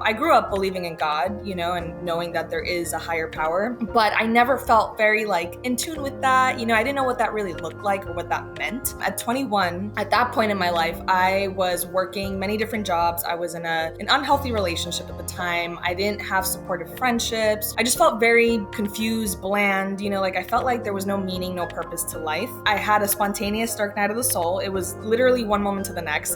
I grew up believing in God, and knowing that there is a higher power, but I never felt very in tune with that. I didn't know what that really looked like or what that meant. At 21, at that point in my life, I was working many different jobs. I was in an unhealthy relationship at the time. I didn't have supportive friendships. I just felt very confused, bland, I felt like there was no meaning, no purpose to life. I had a spontaneous dark night of the soul. It was literally one moment to the next.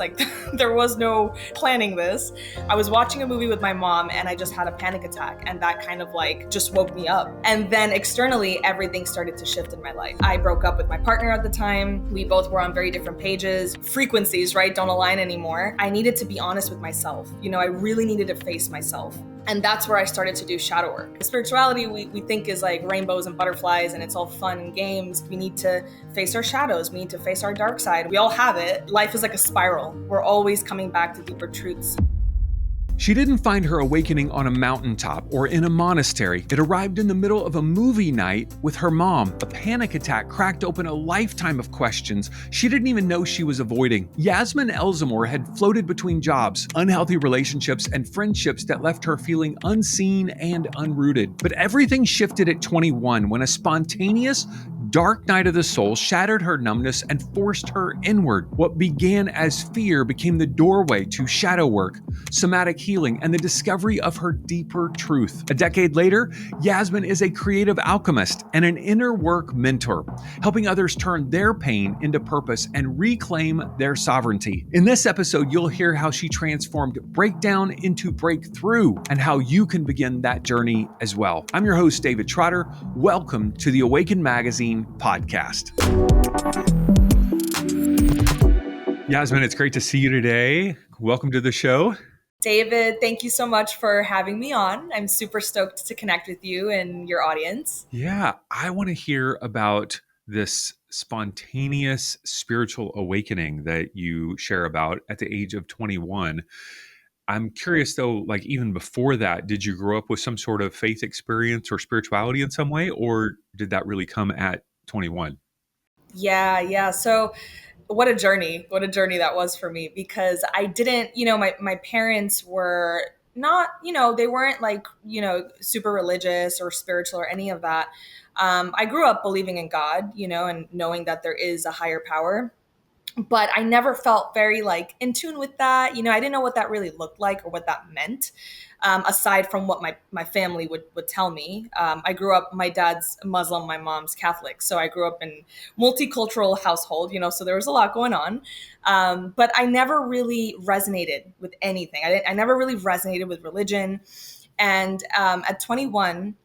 There was no planning this. I was watching a movie with my mom and I just had a panic attack, and that kind of just woke me up. And then externally, everything started to shift in my life. I broke up with my partner at the time. We both were on very different pages. Frequencies, right, don't align anymore. I needed to be honest with myself. I really needed to face myself. And that's where I started to do shadow work. Spirituality, we think is like rainbows and butterflies and it's all fun and games. We need to face our shadows. We need to face our dark side. We all have it. Life is like a spiral. We're always coming back to deeper truths. She didn't find her awakening on a mountaintop or in a monastery. It arrived in the middle of a movie night with her mom. A panic attack cracked open a lifetime of questions she didn't even know she was avoiding. Yasmin Elzomor had floated between jobs, unhealthy relationships, and friendships that left her feeling unseen and unrooted. But everything shifted at 21 when a spontaneous, dark night of the soul shattered her numbness and forced her inward. What began as fear became the doorway to shadow work, somatic healing, and the discovery of her deeper truth. A decade later, Yasmin is a creative alchemist and an inner work mentor, helping others turn their pain into purpose and reclaim their sovereignty. In this episode, you'll hear how she transformed breakdown into breakthrough and how you can begin that journey as well. I'm your host, David Trotter. Welcome to the Awaken Magazine podcast. Yasmin, it's great to see you today. Welcome to the show. David, thank you so much for having me on. I'm super stoked to connect with you and your audience. Yeah, I want to hear about this spontaneous spiritual awakening that you share about at the age of 21. I'm curious though, even before that, did you grow up with some sort of faith experience or spirituality in some way, or did that really come at 21? Yeah. So what a journey that was for me, because I didn't, my parents were not, they weren't super religious or spiritual or any of that. I grew up believing in God, and knowing that there is a higher power. But I never felt very in tune with that. I didn't know what that really looked like or what that meant, aside from what my family would tell me. I grew up, my dad's Muslim, my mom's Catholic. So I grew up in multicultural household, so there was a lot going on. But I never really resonated with anything. I never really resonated with religion. And at 21,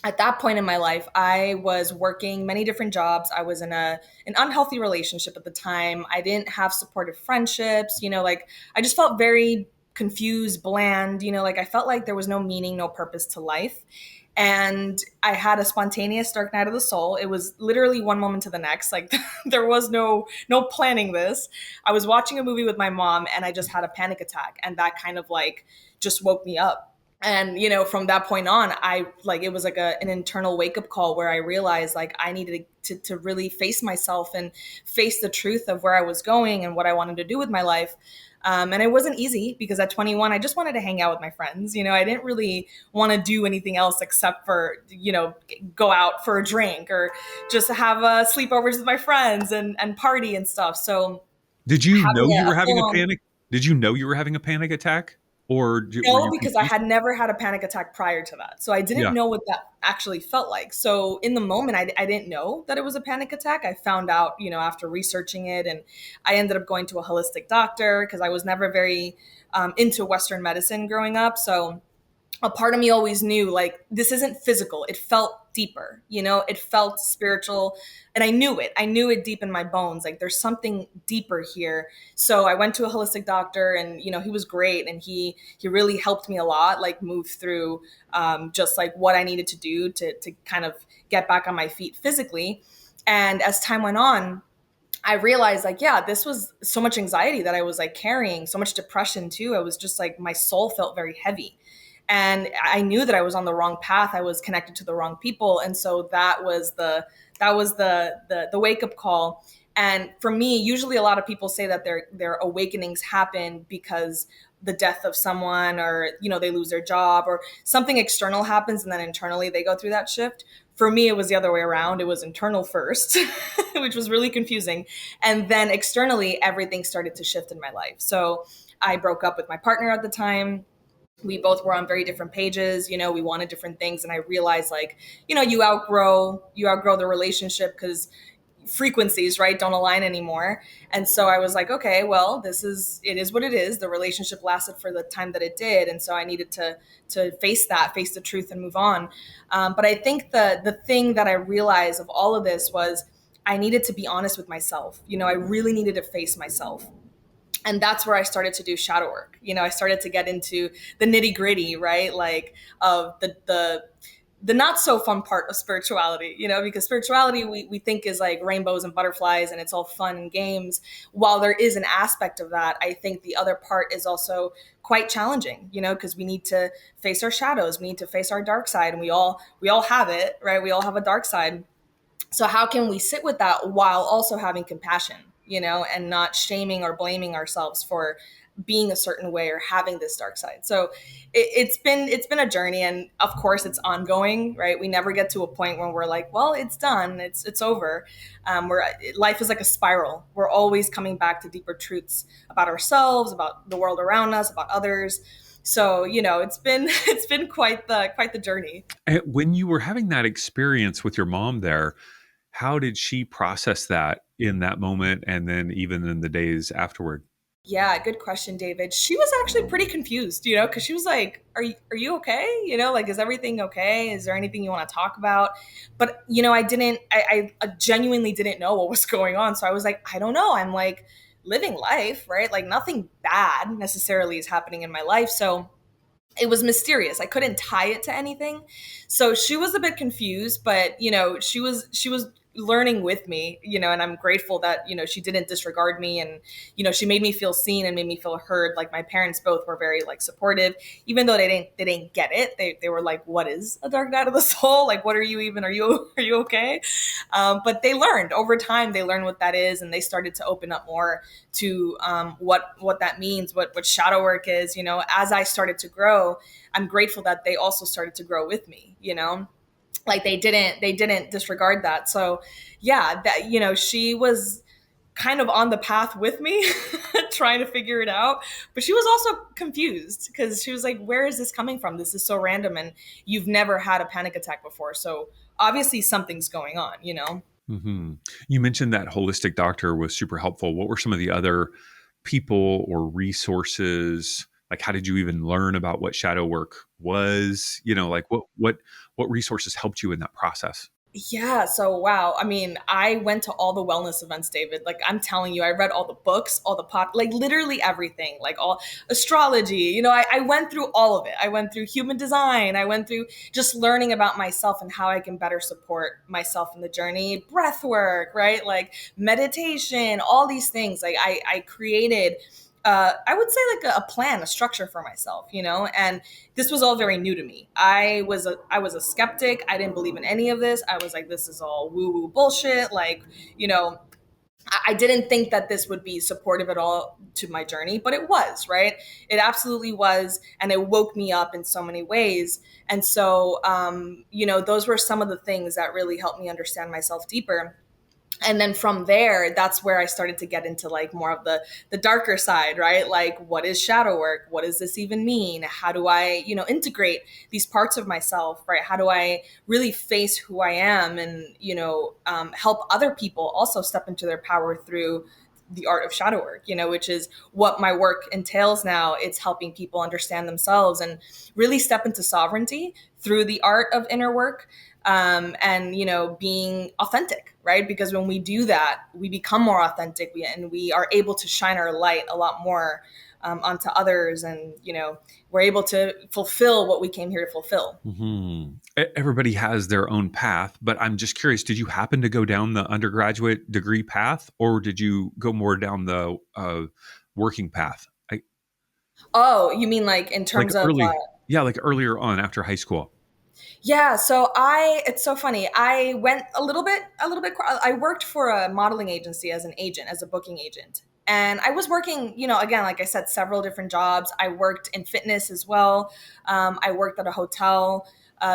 at that point in my life, I was working many different jobs. I was in an unhealthy relationship at the time. I didn't have supportive friendships. I just felt very confused, bland. I felt like there was no meaning, no purpose to life. And I had a spontaneous dark night of the soul. It was literally one moment to the next. There was no planning this. I was watching a movie with my mom and I just had a panic attack, and that kind of just woke me up. And, from that point on, it was an internal wake up call where I realized I needed to really face myself and face the truth of where I was going and what I wanted to do with my life. And it wasn't easy because at 21, I just wanted to hang out with my friends. I didn't really want to do anything else except for, go out for a drink or just have sleepovers with my friends and party and stuff. So did you know you were having a panic? Did you know you were having a panic attack? No, because I had never had a panic attack prior to that. So I didn't know what that actually felt like. So in the moment, I didn't know that it was a panic attack. I found out, after researching it, and I ended up going to a holistic doctor because I was never very into Western medicine growing up. So a part of me always knew this isn't physical. It felt deeper, it felt spiritual, and I knew it deep in my bones. There's something deeper here. So I went to a holistic doctor, and, he was great. And he really helped me a lot, move through just what I needed to do to kind of get back on my feet physically. And as time went on, I realized this was so much anxiety that I was carrying, so much depression too. I was just my soul felt very heavy. And I knew that I was on the wrong path. I was connected to the wrong people. And so that was the wake up call. And for me, usually a lot of people say that their awakenings happen because the death of someone, or they lose their job, or something external happens, and then internally they go through that shift. For me, it was the other way around. It was internal first, which was really confusing, and then externally everything started to shift in my life. So I broke up with my partner at the time. We both were on very different pages. We wanted different things, and I realized, like, you outgrow the relationship because frequencies, right, don't align anymore. And so I was like, okay, well, it is what it is. The relationship lasted for the time that it did, and so I needed to face the truth, and move on. But I think the thing that I realized of all of this was I needed to be honest with myself. I really needed to face myself. And that's where I started to do shadow work. I started to get into the nitty gritty, right? Like, of the not so fun part of spirituality, because spirituality we think is like rainbows and butterflies and it's all fun and games. While there is an aspect of that, I think the other part is also quite challenging, because we need to face our shadows, we need to face our dark side, and we all have it, right? We all have a dark side. So how can we sit with that while also having compassion, and not shaming or blaming ourselves for being a certain way or having this dark side? So it's been a journey, and of course it's ongoing, right? We never get to a point where we're like, well, it's done, it's over. Life is like a spiral. We're always coming back to deeper truths about ourselves, about the world around us, about others. So it's been quite the journey. And when you were having that experience with your mom there, how did she process that in that moment and then even in the days afterward? Yeah, good question, David. She was actually pretty confused, because she was like, "Are you okay? Like, is everything okay? Is there anything you want to talk about?" But I didn't. I genuinely didn't know what was going on, so I was like, "I don't know." I'm like living life, right? Like, nothing bad necessarily is happening in my life, so it was mysterious. I couldn't tie it to anything. So she was a bit confused, but she was learning with me, and I'm grateful that, she didn't disregard me, and, she made me feel seen and made me feel heard. Like, my parents both were very, like, supportive, even though they didn't get it. They were like, what is a dark night of the soul? Like, what are you even, are you okay? But they learned over time, they learned what that is, and they started to open up more to what that means, what shadow work is. As I started to grow, I'm grateful that they also started to grow with me. Like, they didn't disregard that. So yeah, that, she was kind of on the path with me, trying to figure it out. But she was also confused because she was like, where is this coming from? This is so random, and you've never had a panic attack before, so obviously something's going on. Hmm. You mentioned that holistic doctor was super helpful. What were some of the other people or resources? Like, how did you even learn about what shadow work was? Like what resources helped you in that process? Yeah, so wow. I mean, I went to all the wellness events, David. Like, I'm telling you, I read all the books, all the like, literally everything, like all astrology. I went through all of it. I went through human design. I went through just learning about myself and how I can better support myself in the journey. Breath work, right? Like, meditation, all these things. Like, I created I would say, like, a plan, a structure for myself, and this was all very new to me. I was a skeptic. I didn't believe in any of this. I was like, this is all woo woo bullshit. Like, you know, I didn't think that this would be supportive at all to my journey, but it was, right? It absolutely was. And it woke me up in so many ways. And so, those were some of the things that really helped me understand myself deeper. And then from there, that's where I started to get into, like, more of the darker side, right? Like, what is shadow work? What does this even mean? How do I, integrate these parts of myself, right? How do I really face who I am, and, help other people also step into their power through the art of shadow work, which is what my work entails now. It's helping people understand themselves and really step into sovereignty through the art of inner work. And, being authentic, right? Because when we do that, we become more authentic, and we are able to shine our light a lot more onto others. And, we're able to fulfill what we came here to fulfill. Hmm. Everybody has their own path, but I'm just curious, did you happen to go down the undergraduate degree path, or did you go more down the working path? Oh, you mean like in Like terms of, early, yeah, like earlier on after high school. yeah, so it's so funny. I went a little bit, I worked for a modeling agency as an agent, as a booking agent. And I was working, again, like I said, several different jobs. I worked in fitness as well. I worked at a hotel.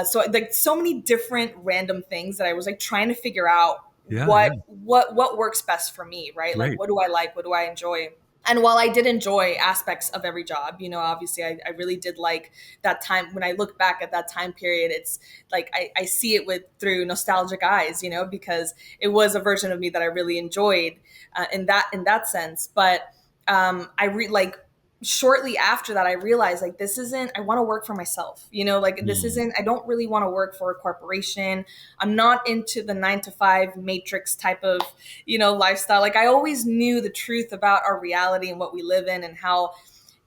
So like so many different random things that I was like trying to figure out Yeah, yeah. what works best for me, right? Like Right. what do I like? What do I enjoy? And while I did enjoy aspects of every job, obviously I really did like that time. When I look back at that time period, it's like I see it with through nostalgic eyes, because it was a version of me that I really enjoyed in that sense. But like shortly after that, I realized like this isn't. I want to work for myself, like this Mm. isn't. I don't really want to work for a corporation. I'm not into the 9 to 5 matrix type of lifestyle. Like I always knew the truth about our reality and what we live in and how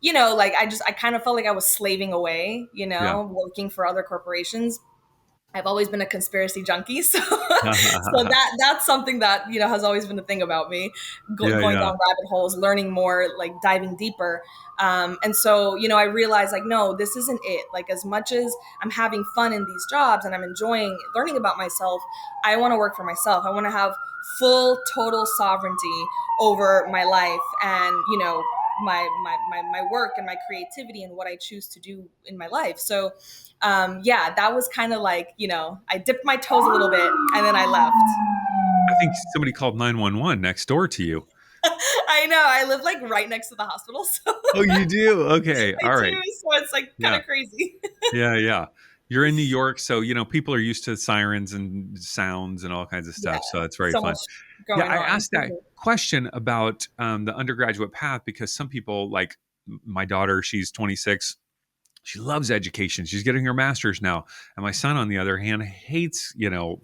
like I kind of felt like I was slaving away, Yeah. working for other corporations. I've always been a conspiracy junkie, so so that's something that has always been a thing about me, Yeah, going yeah. down rabbit holes, learning more, like diving deeper. And so I realized like no, this isn't it. Like as much as I'm having fun in these jobs and I'm enjoying learning about myself, I want to work for myself. I want to have full total sovereignty over my life and my work and my creativity and what I choose to do in my life. So yeah, that was kind of like, I dipped my toes a little bit and then I left. I think somebody called 911 next door to you. I know. I live like right next to the hospital. So Oh, you do? Okay. I All right. do. So it's like kind Yeah. of crazy. Yeah, yeah. You're in New York, so people are used to sirens and sounds and all kinds of Yeah. stuff. So it's very So fun. much Yeah, going I on. asked that question about the undergraduate path because some people, like my daughter, she's 26. She loves education. She's getting her master's now. And my son, on the other hand, hates,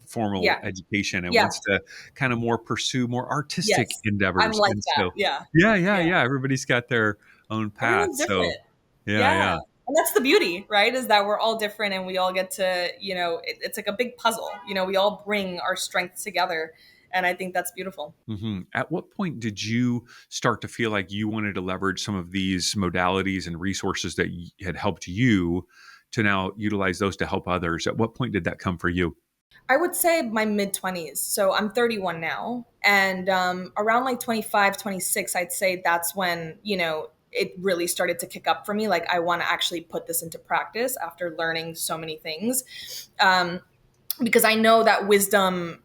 formal Yeah. education and Yeah. wants to kind of more pursue more artistic Yes. I'm endeavors. like And that. so, Yeah. yeah, yeah, Yeah. yeah. Everybody's got their own path. Everyone's So, different. yeah, Yeah. yeah. And that's the beauty, right? Is that we're all different and we all get to, it's like a big puzzle. We all bring our strengths together. And I think that's beautiful. At what point did you start to feel like you wanted to leverage some of these modalities and resources that had helped you to now utilize those to help others? At what point did that come for you? I would say my mid 20s. So I'm 31 now. And around like 25, 26, I'd say that's when, it really started to kick up for me. Like, I want to actually put this into practice after learning so many things. Um, because I know that wisdom,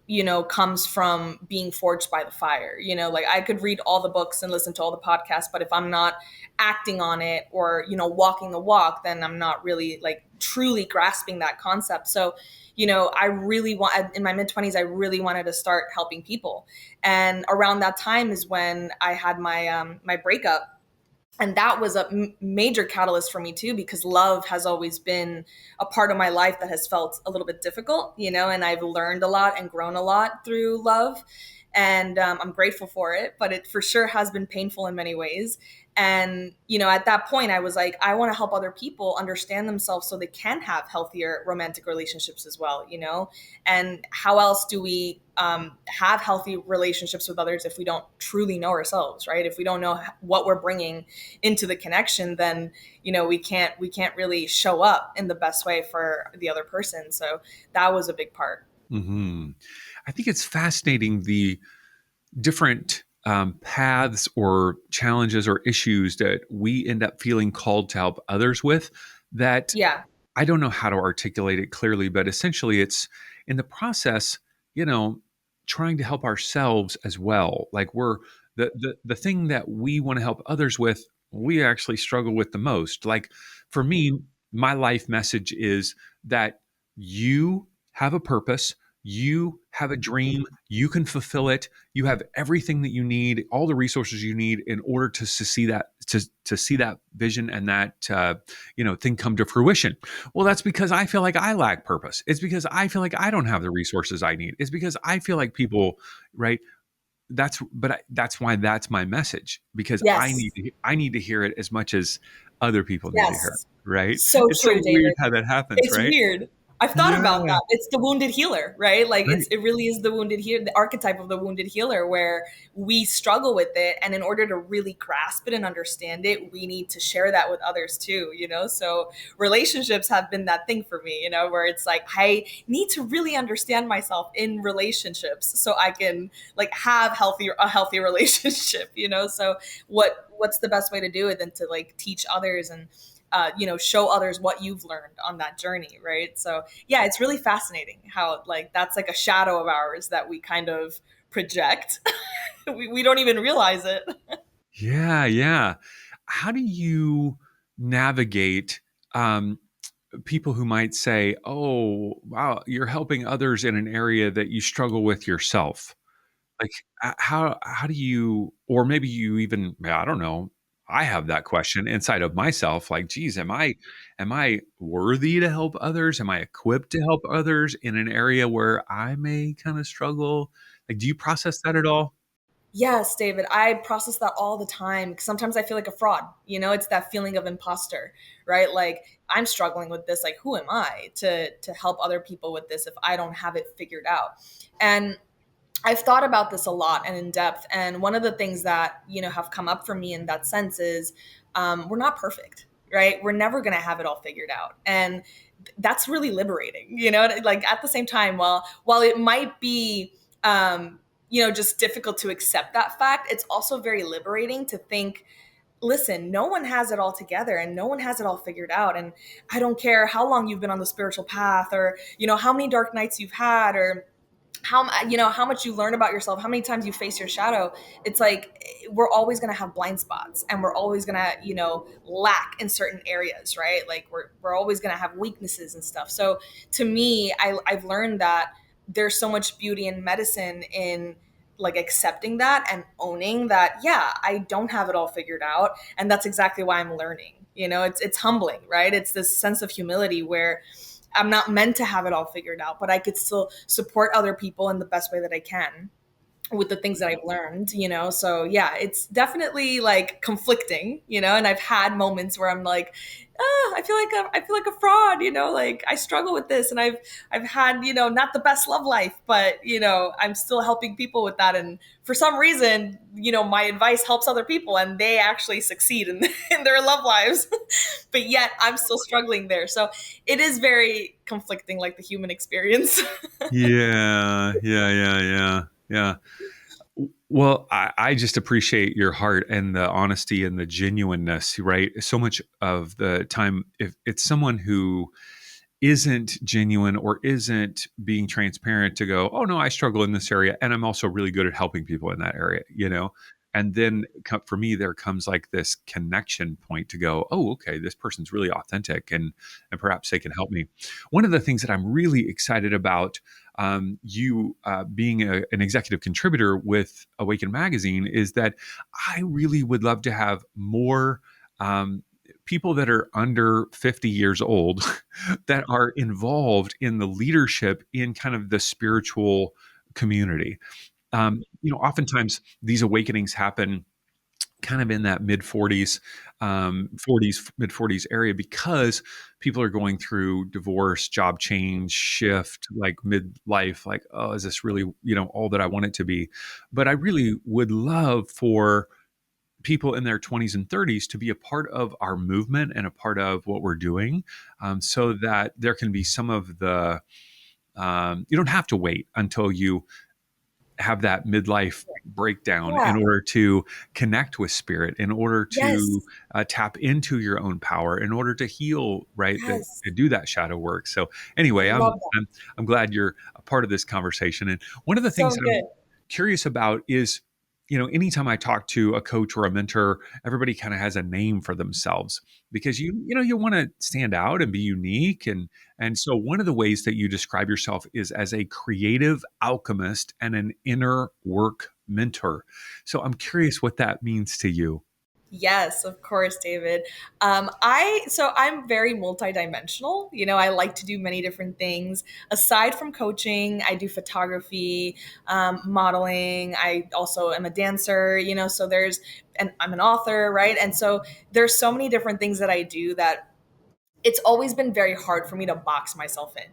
comes from being forged by the fire. Like I could read all the books and listen to all the podcasts, but if I'm not acting on it or, walking the walk, then I'm not really like truly grasping that concept. So, I really want in my mid 20s, I really wanted to start helping people. And around that time is when I had my breakup, and that was a major catalyst for me too, because love has always been a part of my life that has felt a little bit difficult, and I've learned a lot and grown a lot through love. And I'm grateful for it, but it for sure has been painful in many ways. And at that point I was like, I want to help other people understand themselves so they can have healthier romantic relationships as well. And how else do we have healthy relationships with others if we don't truly know ourselves, right? If we don't know what we're bringing into the connection, then we can't really show up in the best way for the other person. So that was a big part. hmm I think it's fascinating the different paths or challenges or issues that we end up feeling called to help others with that Yeah. I don't know how to articulate it clearly, but essentially it's in the process, you know, trying to help ourselves as well. Like we're the thing that we want to help others with, we actually struggle with the most. Like for me, my life message is that you have a purpose, you have a dream, you can fulfill it, you have everything that you need, all the resources you need in order to see that to see that vision and that thing come to fruition. Well, that's because I feel like I lack purpose. It's because I feel like I don't have the resources I need. It's because I feel like people, right? That's why that's my message because Yes. I need to hear it as much as other people need to hear it, Yes. right? So It's so true, weird David. how that happens, It's right? weird. I've thought about Yeah. that. It's the wounded healer, right? Like Right. it really is the wounded healer, the archetype of the wounded healer where we struggle with it. And in order to really grasp it and understand it, we need to share that with others too, you know? So relationships have been that thing for me, you know, where it's like, I need to really understand myself in relationships so I can like have a healthy relationship, you know? So what's the best way to do it than to like teach others and show others what you've learned on that journey, right? So yeah, it's really fascinating how like that's like a shadow of ours that we kind of project. We don't even realize it. Yeah, yeah. How do you navigate people who might say, "Oh, wow, you're helping others in an area that you struggle with yourself"? Like, how do you, or maybe you even, yeah, I don't know. I have that question inside of myself. Like, geez, am I worthy to help others? Am I equipped to help others in an area where I may kind of struggle? Like, do you process that at all? Yes, David, I process that all the time. Sometimes I feel like a fraud. You know, it's that feeling of imposter, right? Like I'm struggling with this. Like, who am I to help other people with this if I don't have it figured out? And I've thought about this a lot and in depth. And one of the things that, have come up for me in that sense is we're not perfect, right? We're never going to have it all figured out. And that's really liberating, like at the same time, while it might be, just difficult to accept that fact, it's also very liberating to think, listen, no one has it all together and no one has it all figured out. And I don't care how long you've been on the spiritual path or, how many dark nights you've had or how much you learn about yourself, how many times you face your shadow. It's like we're always going to have blind spots and we're always going to lack in certain areas, right? Like we're always going to have weaknesses and stuff. So to me, I've learned that there's so much beauty in medicine in like accepting that and owning that, yeah, I don't have it all figured out, and that's exactly why I'm learning. It's humbling, right? It's this sense of humility where I'm not meant to have it all figured out, but I could still support other people in the best way that I can with the things that I've learned, So yeah, it's definitely like conflicting, and I've had moments where I'm like, I feel like a fraud, like I struggle with this and I've had, not the best love life, but I'm still helping people with that. And for some reason, my advice helps other people and they actually succeed in, in their love lives. But yet I'm still struggling there. So it is very conflicting, like the human experience. Yeah, yeah, yeah, yeah, yeah. Well, I just appreciate your heart and the honesty and the genuineness, right? So much of the time, if it's someone who isn't genuine or isn't being transparent to go, oh no, I struggle in this area and I'm also really good at helping people in that area, and then for me there comes like this connection point to go, oh okay, this person's really authentic, and perhaps they can help me. One of the things that I'm really excited about, you being an executive contributor with Awaken Magazine, is that I really would love to have more people that are under 50 years old that are involved in the leadership in kind of the spiritual community. Oftentimes these awakenings happen kind of in that mid 40s, 40s, mid 40s area, because people are going through divorce, job change, shift, like midlife, like, oh, is this really, all that I want it to be? But I really would love for people in their 20s and 30s to be a part of our movement and a part of what we're doing, so that there can be some of the, you don't have to wait until you have that midlife breakdown Yeah. in order to connect with spirit, in order to Yes. tap into your own power, in order to heal, right? Yes. To do that shadow work. So I anyway, love that. I'm glad you're a part of this conversation. And one of the things So that I'm good. curious about is, anytime I talk to a coach or a mentor, everybody kind of has a name for themselves, because you want to stand out and be unique. And so one of the ways that you describe yourself is as a creative alchemist and an inner work mentor. So I'm curious what that means to you. Yes, of course, David. I'm very multidimensional. I like to do many different things. Aside from coaching, I do photography, modeling. I also am a dancer. So and I'm an author, right? And so there's so many different things that I do that it's always been very hard for me to box myself in.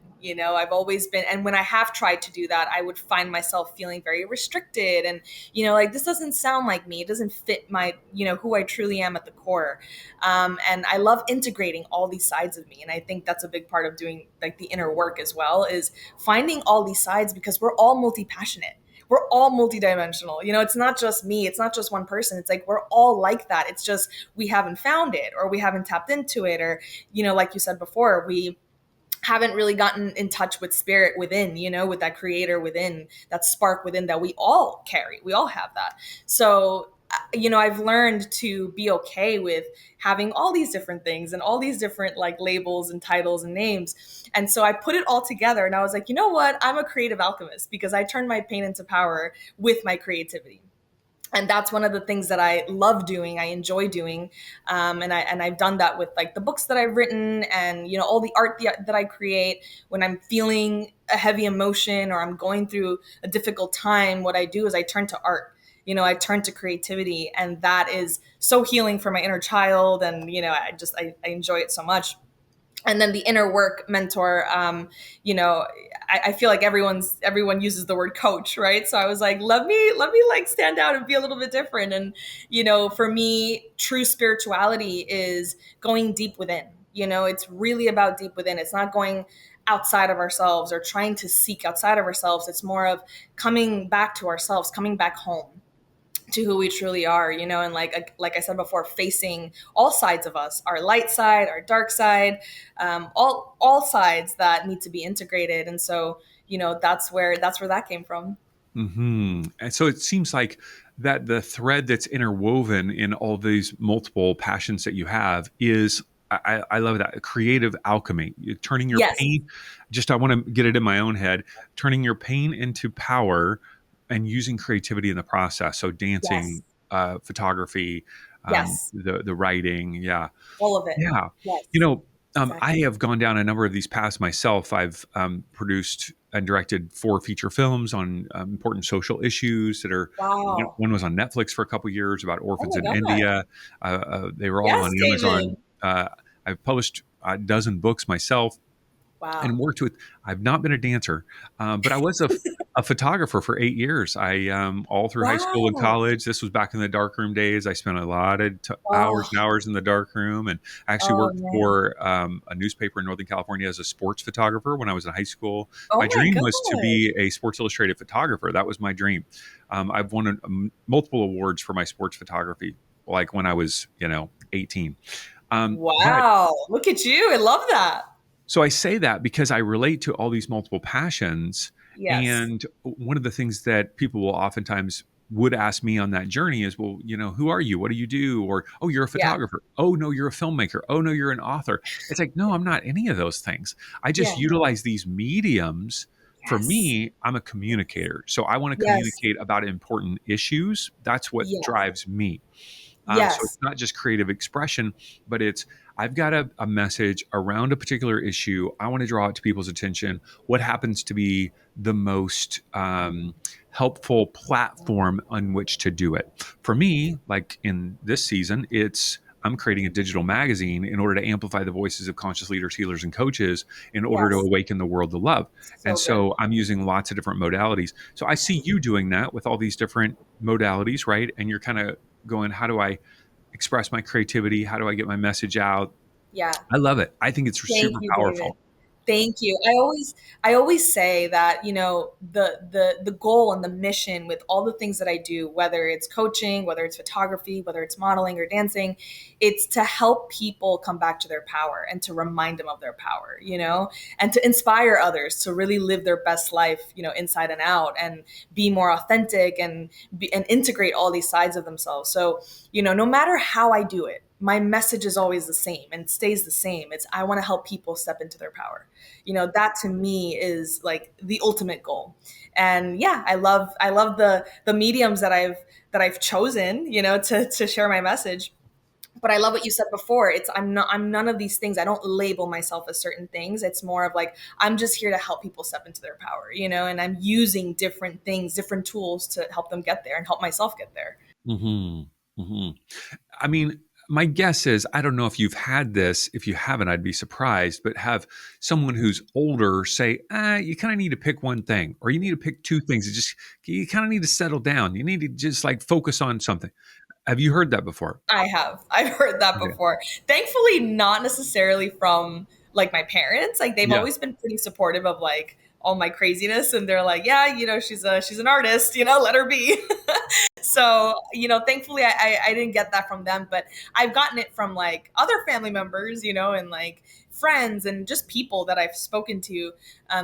I've always been, and when I have tried to do that, I would find myself feeling very restricted and, like, this doesn't sound like me. It doesn't fit my, who I truly am at the core. And I love integrating all these sides of me. And I think that's a big part of doing like the inner work as well, is finding all these sides, because we're all multi-passionate. We're all multidimensional. It's not just me. It's not just one person. It's like we're all like that. It's just we haven't found it, or we haven't tapped into it, or, like you said before, we haven't really gotten in touch with spirit within, with that creator within, that spark within that we all carry. We all have that. So, I've learned to be okay with having all these different things and all these different like labels and titles and names. And so I put it all together and I was like, you know what? I'm a creative alchemist because I turn my pain into power with my creativity. And that's one of the things that I love doing. I enjoy doing, and I've done that with like the books that I've written, and all the art that I create. When I'm feeling a heavy emotion or I'm going through a difficult time, what I do is I turn to art. I turn to creativity, and that is so healing for my inner child. And I enjoy it so much. And then the inner work mentor, I feel like everyone uses the word coach, right? So I was like, let me like stand out and be a little bit different. And for me, true spirituality is going deep within. It's really about deep within. It's not going outside of ourselves or trying to seek outside of ourselves. It's more of coming back to ourselves, coming back home to who we truly are, and like I said before, facing all sides of us, our light side, our dark side, all sides that need to be integrated. And so, that's where that came from. And so it seems like that the thread that's interwoven in all these multiple passions that you have is, I love that, creative alchemy. You're turning your Yes, pain, just I want to get it in my own head, turning your pain into power and using creativity in the process. So yes, dancing, photography, yes, the writing, yeah. all of it. Yeah. You Yes, know, I exactly. have gone down a number of these paths myself. I've produced and directed 4 feature films on important social issues that are, Wow. one was on Netflix for a couple of years about Oh orphans my in God. India. They were all Yes, on Amazon. David. I've published a dozen books myself Wow. and worked with. I've not been a dancer, but I was a photographer for 8 years. I all through high school and Wow. college. This was back in the darkroom days. I spent a lot of hours and Oh, hours in the darkroom, and I actually oh worked man. for a newspaper in Northern California as a sports photographer when I was in high school. My Oh my dream was to God. be a Sports Illustrated photographer. That was my dream. I've won multiple awards for my sports photography, like when I was 18. But Wow. Look at you. I love that. so I say that because I relate to all these multiple passions. Yes. And one of the things that people will oftentimes would ask me on that journey is, well, who are you? What do you do? Or, oh, you're a Yeah. photographer. Oh, no, you're a filmmaker. Oh, no, you're an author. It's like, no, I'm not any of those things. I just Yeah. utilize these mediums. For Yes. me, I'm a Yes. communicator. So I want to Yes. communicate about important issues. That's what Yes. drives me. So it's Yes. not just creative expression, but it's I've got a message around a particular issue. I want to draw it to people's attention. What happens to be the most helpful platform on which to do it? For me, like in this season, it's I'm creating a digital magazine in order to amplify the voices of conscious leaders, healers, and coaches in order to Yes. awaken the world to love. And So good. so I'm using lots of different modalities. So I see you doing that with all these different modalities, right? And you're kind of going, how do I express my creativity? How do I get my message out? Yeah. I love it. I think it's Thank super you, David. powerful. Thank you. I always say that, the goal and the mission with all the things that I do, whether it's coaching, whether it's photography, whether it's modeling or dancing, it's to help people come back to their power and to remind them of their power, and to inspire others to really live their best life, inside and out, and be more authentic, and integrate all these sides of themselves. So, no matter how I do it, my message is always the same and stays the same. It's I want to help people step into their power. That to me is like the ultimate goal. And yeah, I love the mediums that I've chosen, to share my message. But I love what you said before. I'm none of these things. I don't label myself as certain things. It's more of like I'm just here to help people step into their power, and I'm using different things, different tools to help them get there and help myself get there. hmm hmm I mean, my guess is, I don't know if you've had this. If you haven't, I'd be surprised, but have someone who's older say, you kind of need to pick one thing, or you need to pick two things. You kind of need to settle down. You need to just like focus on something. Have you heard that before? I have. I've heard that Okay. before. Thankfully, not necessarily from like my parents. Like they've Yeah. always been pretty supportive of like all my craziness, and they're like, yeah, she's an artist, let her be. So, thankfully I didn't get that from them, but I've gotten it from like other family members, and like friends and just people that I've spoken to,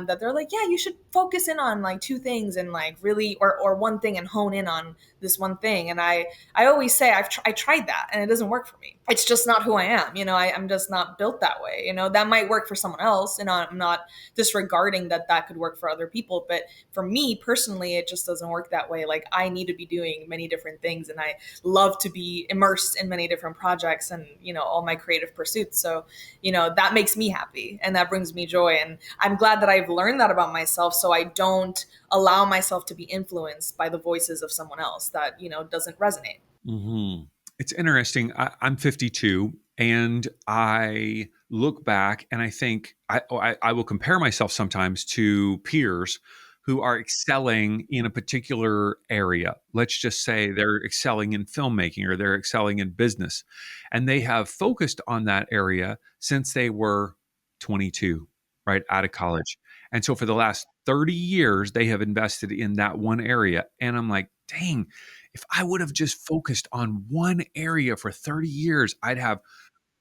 that they're like, yeah, you should focus in on like two things and like really, or one thing and hone in on this one thing. And I always say I tried that and it doesn't work for me. It's just not who I am. I'm just not built that way. That might work for someone else, and I'm not disregarding that could work for other people. But for me personally, it just doesn't work that way. Like I need to be doing many different things, and I love to be immersed in many different projects and, all my creative pursuits. So, that makes me happy and that brings me joy. And I'm glad that I've learned that about myself, so I don't allow myself to be influenced by the voices of someone else that, doesn't resonate. Hmm. It's interesting. I'm 52, and I look back and I think I will compare myself sometimes to peers who are excelling in a particular area. Let's just say they're excelling in filmmaking or they're excelling in business, and they have focused on that area since they were 22, right out of college. And so for the last 30 years, they have invested in that one area. And I'm like, dang, if I would have just focused on one area for 30 years, I'd have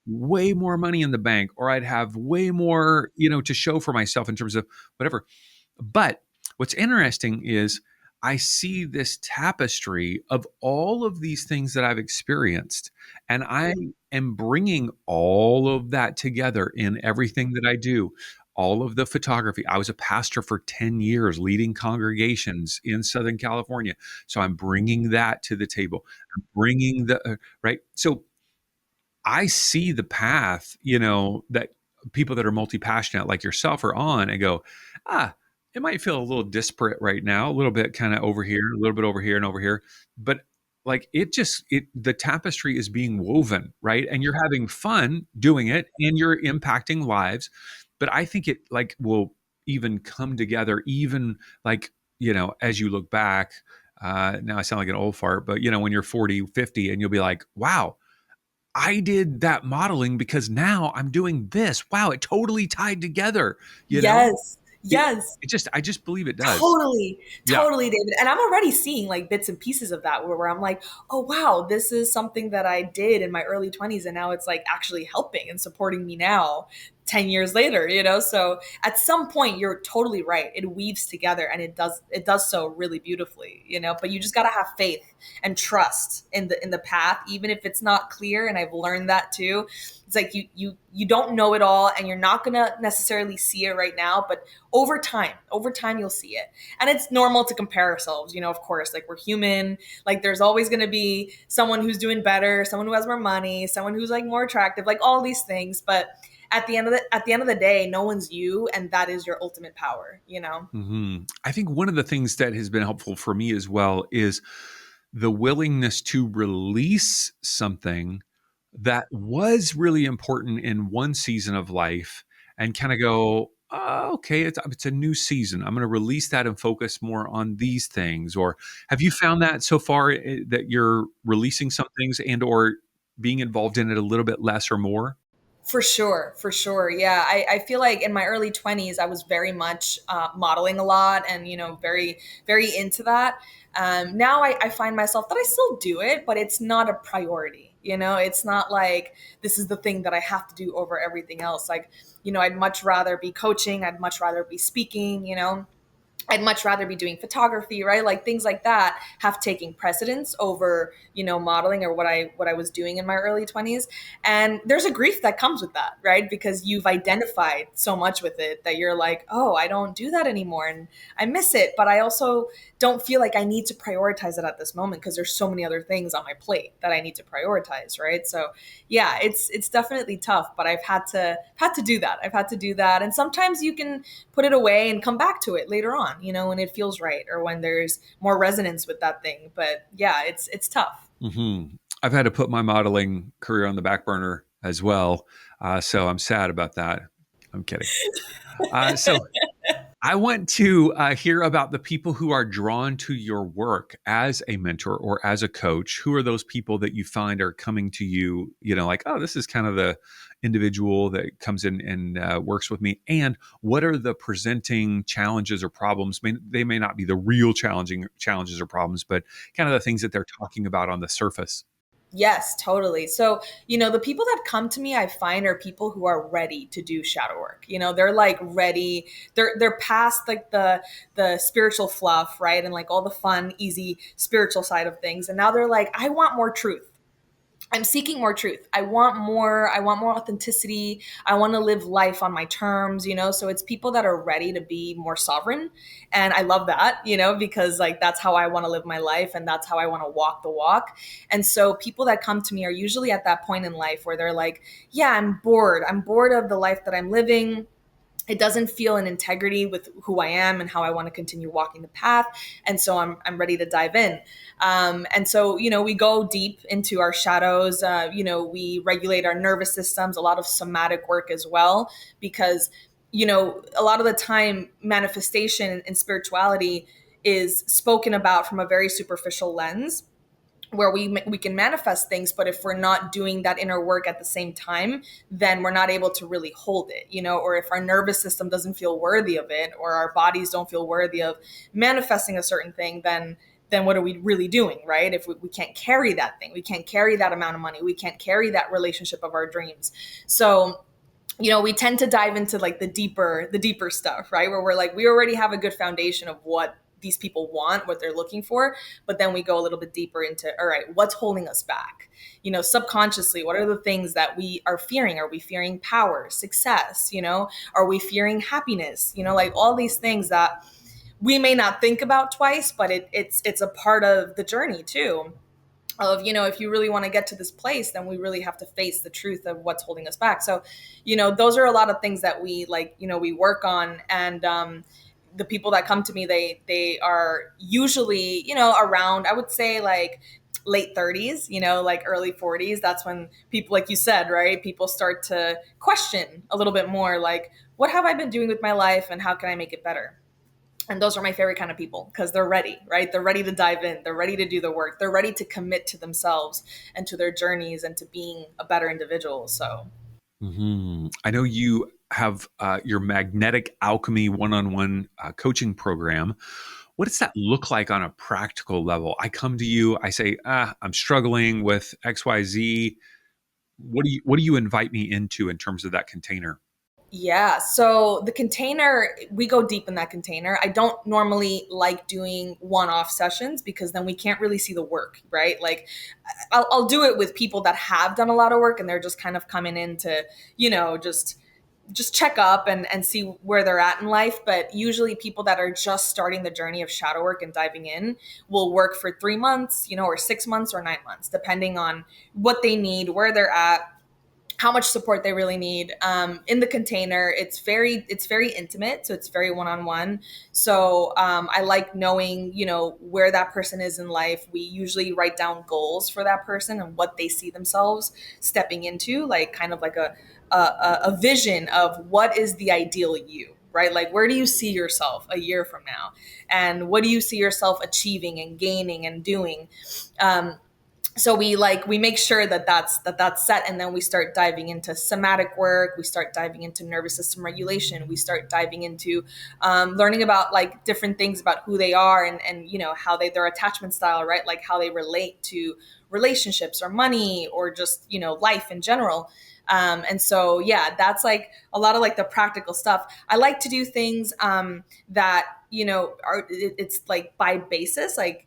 way more money in the bank, or I'd have way more, to show for myself in terms of whatever. But what's interesting is I see this tapestry of all of these things that I've experienced, and I am bringing all of that together in everything that I do. All of the photography. I was a pastor for 10 years, leading congregations in Southern California. So I'm bringing that to the table. I'm bringing right. So I see the path, that people that are multi-passionate like yourself are on, and go, it might feel a little disparate right now, a little bit kind of over here, a little bit over here and over here. But like the tapestry is being woven, right? And you're having fun doing it and you're impacting lives. But I think it like will even come together, even like, as you look back, now I sound like an old fart, but when you're 40, 50, and you'll be like, wow, I did that modeling because now I'm doing this. Wow, it totally tied together, you know? Yes. It Yes. I just believe it does. Totally, Yeah. totally, David. And I'm already seeing like bits and pieces of that where I'm like, oh, wow, this is something that I did in my early 20s. And now it's like actually helping and supporting me now, 10 years later, So at some point, you're totally right. It weaves together and it does so really beautifully, but you just got to have faith and trust in the path, even if it's not clear. And I've learned that too. It's like you don't know it all, and you're not gonna necessarily see it right now, but over time you'll see it. And it's normal to compare ourselves, of course, like we're human. Like there's always gonna be someone who's doing better, someone who has more money, someone who's like more attractive, like all these things. But at the end of the day, no one's you, and that is your ultimate power. I think one of the things that has been helpful for me as well is the willingness to release something that was really important in one season of life and kind of go, okay, it's a new season. I'm going to release that and focus more on these things. Or have you found that so far, that you're releasing some things and or being involved in it a little bit less or more? For sure, for sure. Yeah, I feel like in my early 20s, I was very much modeling a lot and, very, very into that. Now I find myself that I still do it, but it's not a priority. It's not like this is the thing that I have to do over everything else. Like, I'd much rather be coaching. I'd much rather be speaking. I'd much rather be doing photography, right? Like things like that have taken precedence over, modeling or what I was doing in my early 20s. And there's a grief that comes with that, right? Because you've identified so much with it that you're like, oh, I don't do that anymore and I miss it, but I also don't feel like I need to prioritize it at this moment because there's so many other things on my plate that I need to prioritize, right? So, yeah, it's definitely tough, but I've had to do that. I've had to do that. And sometimes you can put it away and come back to it later on, when it feels right or when there's more resonance with that thing. But yeah, it's tough. Hmm. I've had to put my modeling career on the back burner as well. So I'm sad about that. I'm kidding. So I want to hear about the people who are drawn to your work as a mentor or as a coach. Who are those people that you find are coming to you, like, oh, this is kind of the individual that comes in and works with me? And what are the presenting challenges or problems? They may not be the real challenging challenges or problems, but kind of the things that they're talking about on the surface. Yes, totally. So, the people that come to me, I find are people who are ready to do shadow work. They're like ready. They're past like the spiritual fluff, right? And like all the fun, easy spiritual side of things. And now they're like, I want more truth. I'm seeking more truth. I want more authenticity. I want to live life on my terms. So it's people that are ready to be more sovereign. And I love that, because like that's how I want to live my life and that's how I want to walk the walk. And so people that come to me are usually at that point in life where they're like, yeah, I'm bored. I'm bored of the life that I'm living. It doesn't feel in integrity with who I am and how I want to continue walking the path. And so I'm ready to dive in. And so, we go deep into our shadows. We regulate our nervous systems, a lot of somatic work as well, because, a lot of the time manifestation and spirituality is spoken about from a very superficial lens where we can manifest things, but if we're not doing that inner work at the same time, then we're not able to really hold it. Or if our nervous system doesn't feel worthy of it, or our bodies don't feel worthy of manifesting a certain thing, then what are we really doing, right? If we can't carry that thing, we can't carry that amount of money, we can't carry that relationship of our dreams. So we tend to dive into like the deeper stuff, right? Where we're like, we already have a good foundation of what these people want, what they're looking for. But then we go a little bit deeper into, all right, what's holding us back? Subconsciously, what are the things that we are fearing? Are we fearing power, success? Are we fearing happiness? Like all these things that we may not think about twice, but it's a part of the journey too of if you really want to get to this place, then we really have to face the truth of what's holding us back. So those are a lot of things that we we work on. And the people that come to me, they are usually around, I would say, like late 30s, like early 40s. That's when people, like you said, right, people start to question a little bit more, like, what have I been doing with my life and how can I make it better? And those are my favorite kind of people because they're ready, right? They're ready to dive in. They're ready to do the work. They're ready to commit to themselves and to their journeys and to being a better individual. So, I know you have your magnetic alchemy one-on-one coaching program. What does that look like on a practical level? I come to you, I say, I'm struggling with XYZ. What do you invite me into in terms of that container? yeah. So the container, we go deep in that container. I don't normally like doing one-off sessions because then we can't really see the work, right? Like I'll do it with people that have done a lot of work and they're just kind of coming in to, just check up and see where they're at in life. But usually people that are just starting the journey of shadow work and diving in will work for 3 months, or 6 months or 9 months, depending on what they need, where they're at, how much support they really need. In the container, it's very intimate, so it's very one-on-one. So I like knowing where that person is in life. We usually write down goals for that person and what they see themselves stepping into, like kind of like a vision of what is the ideal you, right? Like, where do you see yourself a year from now, and what do you see yourself achieving and gaining and doing? So we make sure that that's set, and then we start diving into somatic work, we start diving into nervous system regulation, we start diving into learning about like different things about who they are, and how their attachment style, right, like how they relate to relationships or money or just life in general. And so yeah, that's like a lot of like the practical stuff. I like to do things that it's like by basis, like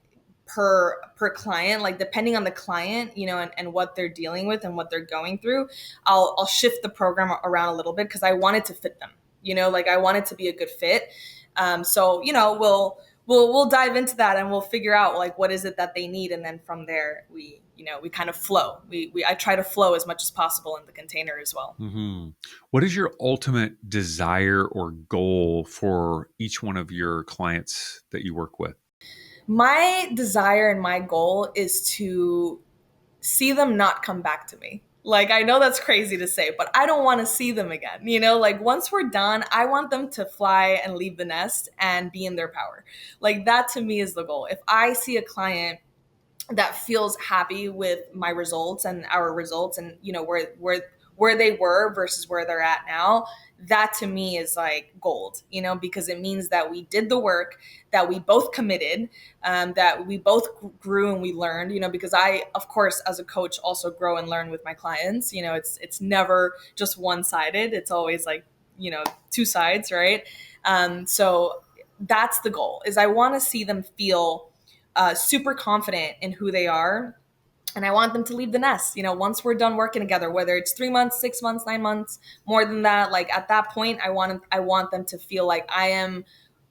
per client, like depending on the client, and what they're dealing with and what they're going through. I'll shift the program around a little bit because I want it to fit them, like I want it to be a good fit. So we'll dive into that and we'll figure out like what is it that they need, and then from there we kind of flow. I try to flow as much as possible in the container as well. What is your ultimate desire or goal for each one of your clients that you work with? My desire and my goal is to see them not come back to me. Like, I know that's crazy to say, but I don't want to see them again. Like once we're done, I want them to fly and leave the nest and be in their power. Like, that to me is the goal. If I see a client that feels happy with my results and our results, and where they were versus where they're at now, that to me is like gold, because it means that we did the work, that we both committed, that we both grew and we learned, because I, of course, as a coach, also grow and learn with my clients. It's never just one-sided. It's always like, two sides, right? So that's the goal. Is I want to see them feel super confident in who they are. And I want them to leave the nest, once we're done working together, whether it's 3 months, 6 months, 9 months, more than that. Like, at that point, I want them to feel like I am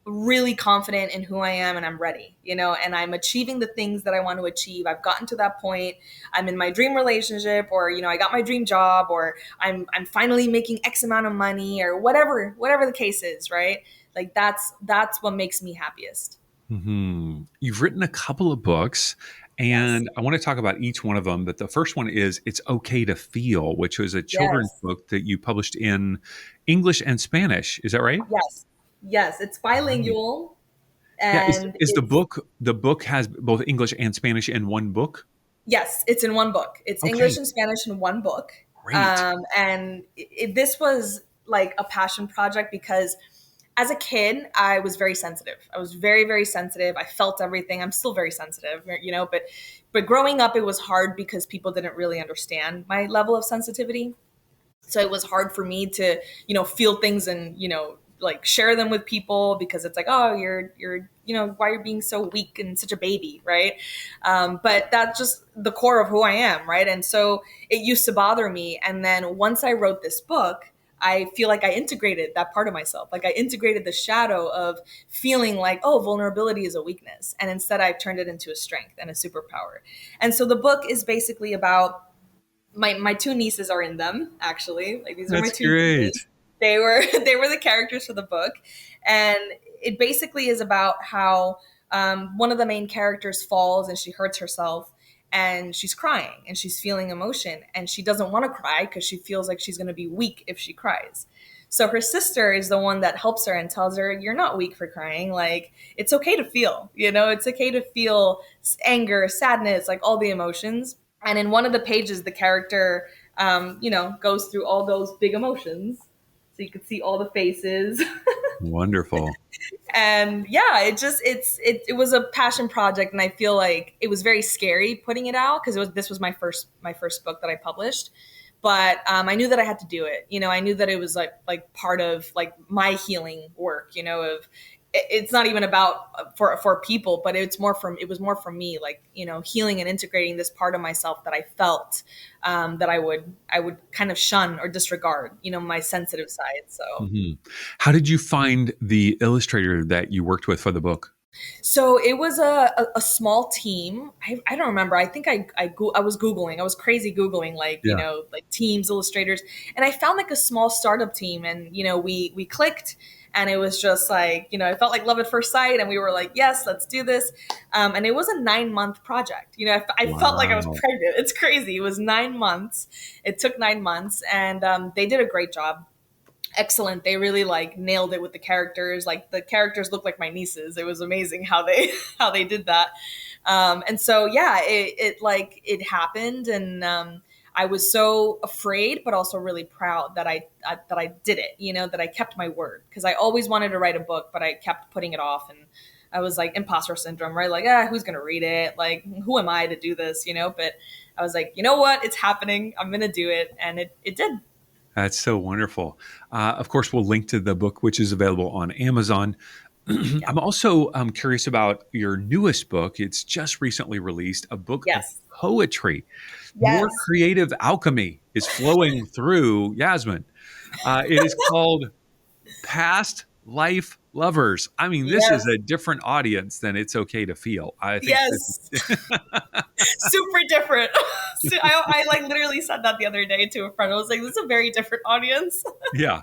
really confident in who I am, and I'm ready, and I'm achieving the things that I want to achieve. I've gotten to that point. I'm in my dream relationship, or, I got my dream job, or I'm finally making X amount of money, or whatever the case is, right? Like, that's what makes me happiest. You've written a couple of books, Yes. and I want to talk about each one of them. But the first one is It's Okay to Feel, which was a children's Yes. book that you published in English and Spanish. Is that right? Yes. Yes. It's Right. bilingual, Yeah. and Is it's the book has both English and Spanish in one book? yes, it's in one book. It's English Okay, and Spanish in one book. great. And this was like a passion project because as a kid, I was very sensitive. I was very, very sensitive. I felt everything. I'm still very sensitive, but growing up, it was hard because people didn't really understand my level of sensitivity. So it was hard for me to feel things and like share them with people, because it's like, oh, you're why you're being so weak and such a baby, right? But that's just the core of who I am, right? And so it used to bother me, and then once I wrote this book, I feel like I integrated that part of myself. Like, I integrated the shadow of feeling like, oh, vulnerability is a weakness, and instead I've turned it into a strength and a superpower. And so the book is basically about my two nieces are in them, actually. Like, these are my That's two great. nieces. They were the characters for the book, and it basically is about how one of the main characters falls and she hurts herself, and she's crying and she's feeling emotion, and she doesn't want to cry because she feels like she's going to be weak if she cries. So her sister is the one that helps her and tells her, "You're not weak for crying. Like, it's okay to feel. It's okay to feel anger, sadness, like all the emotions." And in one of the pages, the character, goes through all those big emotions, so you could see all the faces. Wonderful. And yeah, it was a passion project, and I feel like it was very scary putting it out, because this was my first book that I published. But I knew that I had to do it. I knew that it was like part of like my healing work. Of it's not even about for people, but it was more for me, like healing and integrating this part of myself that I felt that I would kind of shun or disregard. My sensitive side. So Mhm. How did you find the illustrator that you worked with for the book? So it was a small team. I don't remember. I think I was Googling. I was crazy Googling, like, Yeah. like teams, illustrators. And I found like a small startup team, and, we clicked, and it was just like, I felt like love at first sight, and we were like, yes, let's do this. And it was a 9-month project. I felt like I was Wow. pregnant. It's crazy. It was 9 months. It took 9 months, and they did a great job. Excellent. They really like nailed it with the characters. Like, the characters look like my nieces. It was amazing how they how they did that. And so yeah, it happened, and I was so afraid, but also really proud that I did it. That I kept my word, because I always wanted to write a book, but I kept putting it off, and I was like imposter syndrome, right? Like, who's gonna read it? Like, who am I to do this? But I was like, you know what? It's happening. I'm gonna do it, and it did. That's so wonderful. Of course, we'll link to the book, which is available on Amazon. Yeah. I'm also curious about your newest book. It's just recently released, a book of Yes. poetry. More Yes. creative alchemy is flowing through Yasmin. It is called Past Life Lovers. I mean, this is Yes. a different audience than It's Okay to Feel. I think this Yes. is, Super different. So I like literally said that the other day to a friend. I was like, this is a very different audience. yeah.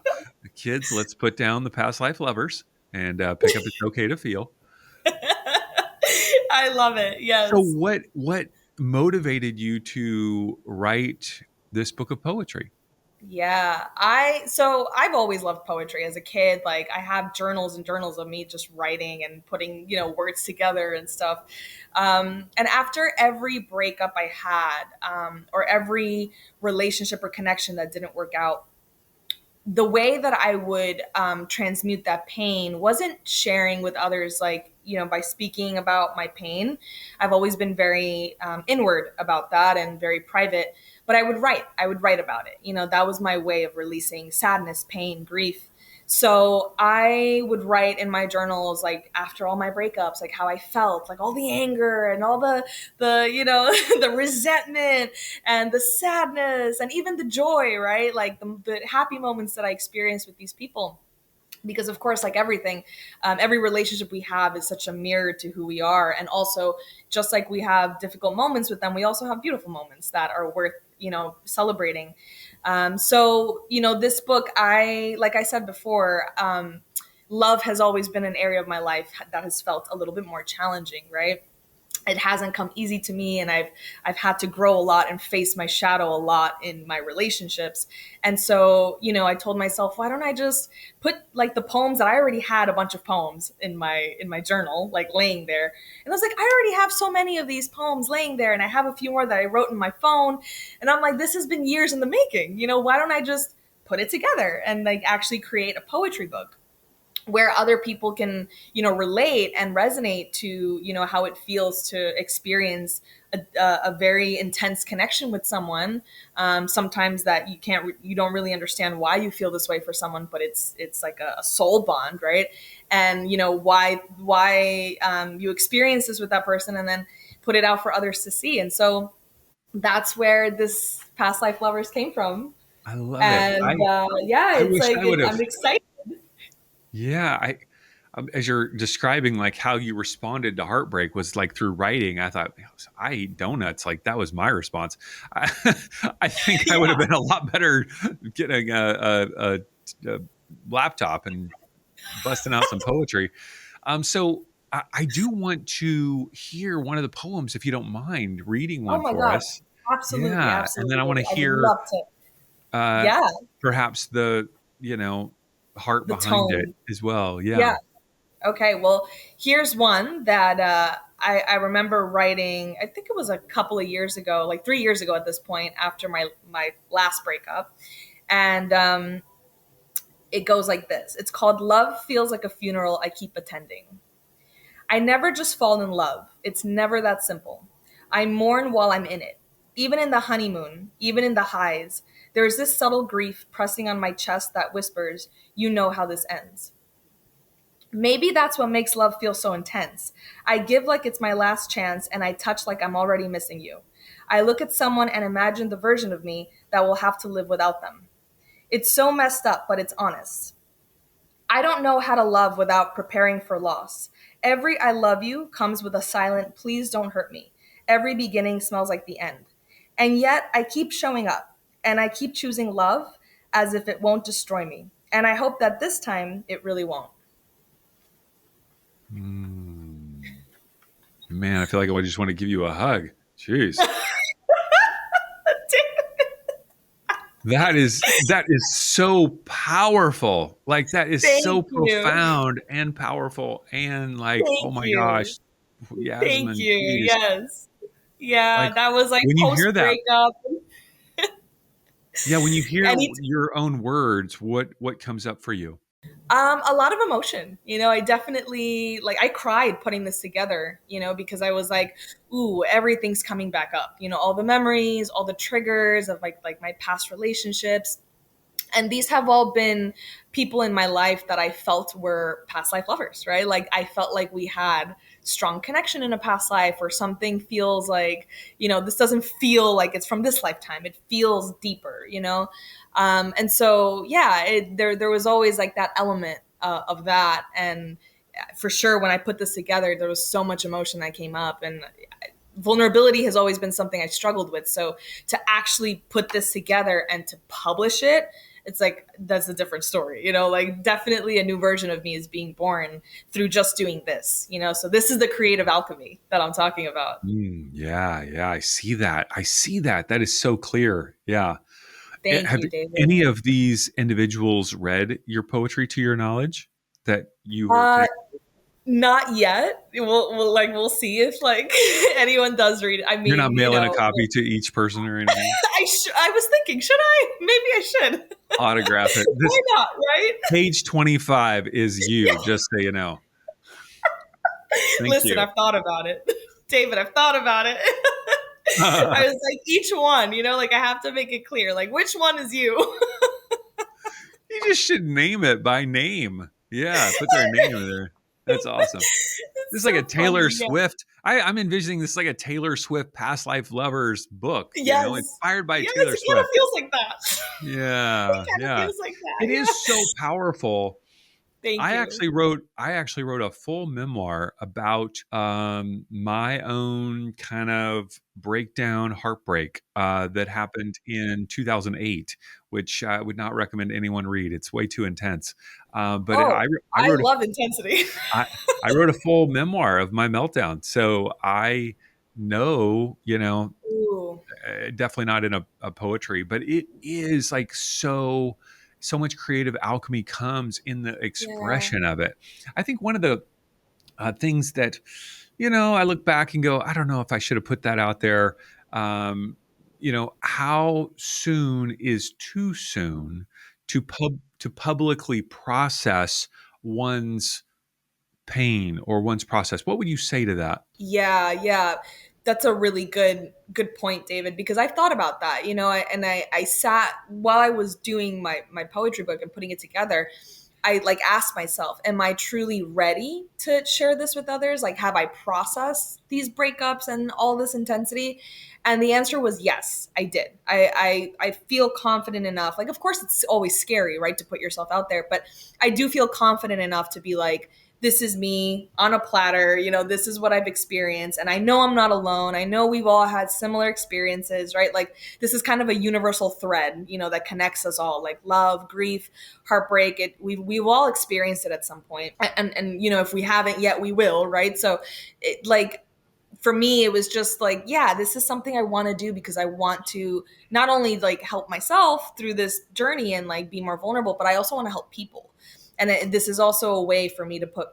Kids, let's put down the Past Life Lovers and pick up It's Okay to Feel. I love it. So Yes. what motivated you to write this book of poetry? Yeah, I've always loved poetry as a kid. Like I have journals and journals of me just writing and putting, words together and stuff. And after every breakup I had, or every relationship or connection that didn't work out, the way that I would transmute that pain wasn't sharing with others, like, by speaking about my pain. I've always been very inward about that and very private, but I would write. I would write about it. That was my way of releasing sadness, pain, grief. So I would write in my journals, like after all my breakups, like how I felt, like all the anger and all the the resentment and the sadness and even the joy, right? Like the happy moments that I experienced with these people. Because of course, like everything, every relationship we have is such a mirror to who we are. And also, just like we have difficult moments with them, we also have beautiful moments that are worth celebrating. So this book, like I said before, love has always been an area of my life that has felt a little bit more challenging, right? It hasn't come easy to me, and I've had to grow a lot and face my shadow a lot in my relationships. And so I told myself, why don't I just put like the poems that I already had, a bunch of poems in my journal, like laying there. And I was like, I already have so many of these poems laying there, and I have a few more that I wrote in my phone. And I'm like, this has been years in the making. Why don't I just put it together and like actually create a poetry book where other people can relate and resonate to how it feels to experience a very intense connection with someone, sometimes that you don't really understand why you feel this way for someone, but it's like a soul bond, right? And why you experience this with that person, and then put it out for others to see. And so that's where this past life lovers came from. I love it. And yeah, I it's wish like I would have. I'm excited. Yeah, as you're describing like how you responded to heartbreak was like through writing. I thought, I eat donuts. Like that was my response. I, I think I would have Yeah. been a lot better getting a laptop and busting out some poetry. So I do want to hear one of the poems, if you don't mind reading Oh one my for gosh. us. Absolutely, Yeah, and then I want absolutely. to I would hear love to. uh, Yeah, perhaps the you know heart the behind it tone. as well. Yeah. Yeah. Okay. Well, here's one that I remember writing. I think it was a couple of years ago, like 3 years ago at this point, after my last breakup, and it goes like this. It's called "Love Feels Like a Funeral I Keep Attending." I never just fall in love. It's never that simple. I mourn while I'm in it. Even in the honeymoon, even in the highs, there is this subtle grief pressing on my chest that whispers, you know how this ends. Maybe that's what makes love feel so intense. I give like it's my last chance, and I touch like I'm already missing you. I look at someone and imagine the version of me that will have to live without them. It's so messed up, but it's honest. I don't know how to love without preparing for loss. Every I love you comes with a silent, please don't hurt me. Every beginning smells like the end. And yet I keep showing up, and I keep choosing love as if it won't destroy me. And I hope that this time it really won't. Mm. Man, I feel like I would just want to give you a hug. Jeez. That is so powerful. Like that is so Thank you. profound and powerful and like, oh Thank my gosh, you. Thank Yasmin, you. geez. Yes. Yeah, Like that was like when you post hear that, breakup. yeah, when you hear Any your own words, what comes up for you? A lot of emotion. I definitely like I cried putting this together, because I was like, ooh, everything's coming back up. All the memories, all the triggers of like my past relationships. And these have all been people in my life that I felt were past life lovers, right? Like I felt like we had strong connection in a past life, or something feels like, this doesn't feel like it's from this lifetime. It feels deeper. And so, yeah, there was always like that element of that. And for sure, when I put this together, there was so much emotion that came up, and vulnerability has always been something I struggled with. So to actually put this together and to publish it, it's like, that's a different story, like definitely a new version of me is being born through just doing this, so this is the creative alchemy that I'm talking about. Yeah, yeah, I see that. I see that. That is so clear. Yeah. Thank Have you, David. any of these individuals read your poetry to your knowledge that you were uh connected? Not yet. We'll see if like anyone does read it. I You're not mean, mailing a copy to each person or anything? I was thinking, should I? Maybe I should. Autograph it. Why This not, right? page 25 is you, just so you know. Thank Listen, you. I've thought about it. David, I've thought about it. I was like, each one, like I have to make it clear, like which one is you? You just should name it by name. Yeah, put their name in there. That's awesome. This It's is like a so Taylor funny. Yeah. Swift. I'm envisioning this like a Taylor Swift past life lovers book, Yes. inspired by Yes, Taylor it kind of Swift. feels like that. It Yeah, kind of yeah. feels like that. It is Yeah. so powerful. Thank you. I actually wrote a full memoir about my own kind of breakdown heartbreak that happened in 2008, which I would not recommend anyone read. It's way too intense. But Oh, I I wrote love intensity. I, I wrote a full memoir of my meltdown, so I know, Ooh, definitely not in a poetry, but it is like so much creative alchemy comes in the yeah. expression of it. I think one of the things that I look back and go, I don't know if I should have put that out there. How soon is too soon to publicly process one's pain or one's process? What would you say to that? Yeah, yeah. That's a really good point, David, because I thought about that, I sat while I was doing my poetry book and putting it together. I like asked myself, am I truly ready to share this with others? Like, have I processed these breakups and all this intensity? And the answer was yes, I did. I feel confident enough. Like, of course, it's always scary, right, to put yourself out there, but I do feel confident enough to be like, this is me on a platter, this is what I've experienced. And I know I'm not alone. I know we've all had similar experiences, right? Like, this is kind of a universal thread, that connects us all, like love, grief, heartbreak. We've all experienced it at some point. And if we haven't yet, we will, right? So like, for me, it was just like, yeah, this is something I want to do because I want to not only like help myself through this journey and like be more vulnerable, but I also want to help people. And this is also a way for me to put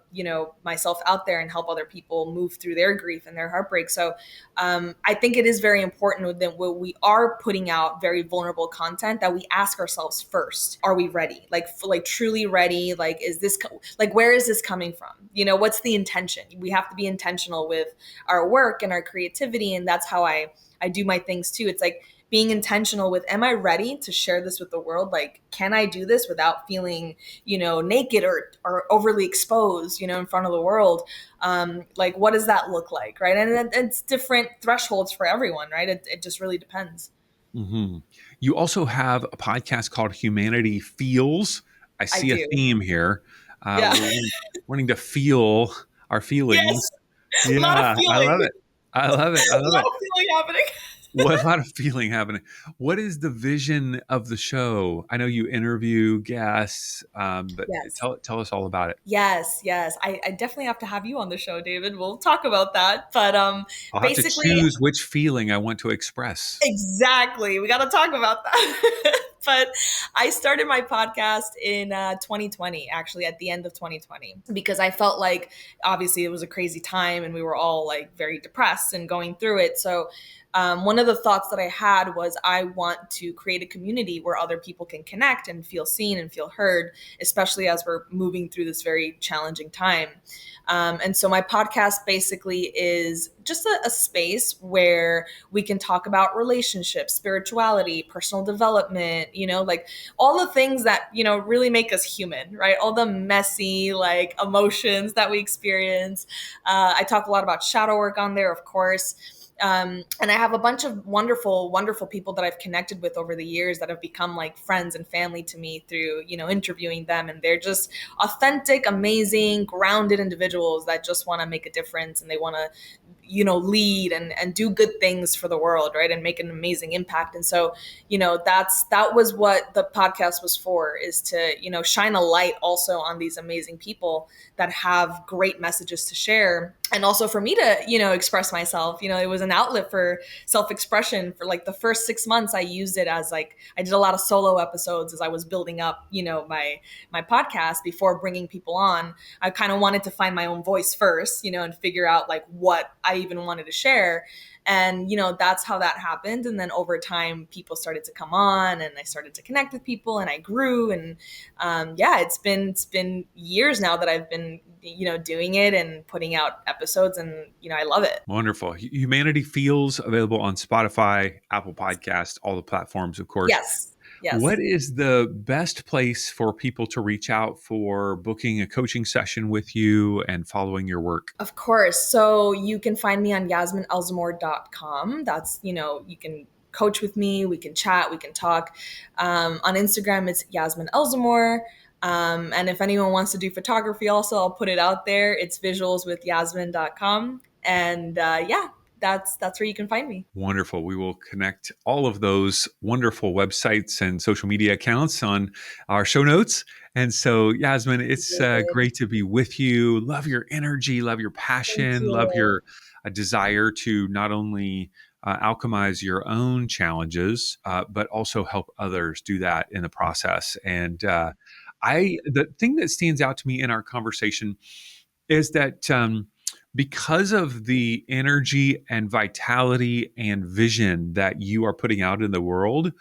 myself out there and help other people move through their grief and their heartbreak. So I think it is very important that when we are putting out very vulnerable content, that we ask ourselves first, are we ready? Like truly ready? Like, is this like, where is this coming from? What's the intention? We have to be intentional with our work and our creativity, and that's how I do my things too. It's like being intentional with, am I ready to share this with the world? Like, can I do this without feeling, naked or overly exposed, in front of the world? Like, what does that look like? Right. And it's different thresholds for everyone, right? It just really depends. Hmm. You also have a podcast called Humanity Feels. I I see a do. theme here. Yeah. We're wanting to feel our Yes. feelings. A lot of Yeah, I feeling. love it. I love it. I A love lot it. of feeling happening. What a lot of feeling happening. What is the vision of the show? I know you interview guests, but Yes. tell us all about it. Yes, yes. I definitely have to have you on the show, David. We'll talk about that. But I'll have to basically, choose which feeling I want to express. exactly. We got to talk about that. But I started my podcast in 2020, actually, at the end of 2020, because I felt like obviously it was a crazy time and we were all like very depressed and going through it. So, one of the thoughts that I had was, I want to create a community where other people can connect and feel seen and feel heard, especially as we're moving through this very challenging time. And so my podcast basically is just a space where we can talk about relationships, spirituality, personal development, like all the things that, really make us human, right? All the messy, like, emotions that we experience. I talk a lot about shadow work on there, of course. And I have a bunch of wonderful, wonderful people that I've connected with over the years that have become like friends and family to me through, interviewing them. And they're just authentic, amazing, grounded individuals that just want to make a difference, and they want to lead and do good things for the world, right, and make an amazing impact. And so that was what the podcast was for, is to shine a light also on these amazing people that have great messages to share, and also for me to express myself. It was an outlet for self-expression. For like the first 6 months, I used it as, like, I did a lot of solo episodes as I was building up my podcast before bringing people on. I kind of wanted to find my own voice first, and figure out like what I even wanted to share. And that's how that happened. And then over time, people started to come on, and I started to connect with people, and I grew. And yeah, it's been years now that I've been doing it and putting out episodes, and I love it. Wonderful. Humanity Feels, available on Spotify, Apple Podcast, all the platforms, of course. Yes. What Yes. is the best place for people to reach out for booking a coaching session with you and following your work? Of course. So you can find me on yasminelzomor.com. That's, you can coach with me, we can chat, we can talk. On Instagram, it's Yasmin Elzomor. And if anyone wants to do photography also, I'll put it out there. It's visualswithyasmin.com. And yeah, that's where you can find me. Wonderful. We will connect all of those wonderful websites and social media accounts on our show notes. And so, Yasmin, it's great to be with you. Love your energy, love your Thank passion, love you. your desire to not only alchemize your own challenges, but also help others do that in the process. And the thing that stands out to me in our conversation is that because of the energy and vitality and vision that you are putting out in the world,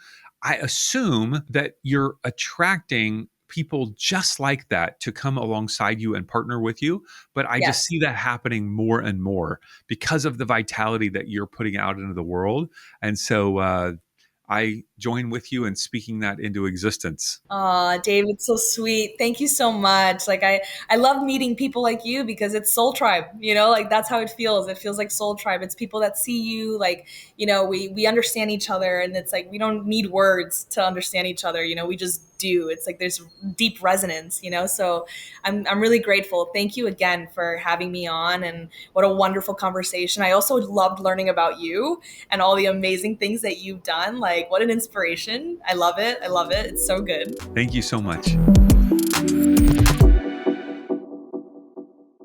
I assume that you're attracting people just like that to come alongside you and partner with you. But I just Yes. see that happening more and more because of the vitality that you're putting out into the world. And so I join with you in speaking that into existence. Aw, David, so sweet. Thank you so much. Like I love meeting people like you because it's soul tribe, like that's how it feels. It feels like soul tribe. It's people that see you, like, we understand each other, and it's like we don't need words to understand each other, we just do. It's like there's deep resonance, so I'm really grateful. Thank you again for having me on, and what a wonderful conversation. I also loved learning about you and all the amazing things that you've done. Like, what an inspiration. I love it. I love it. It's so good. Thank you so much.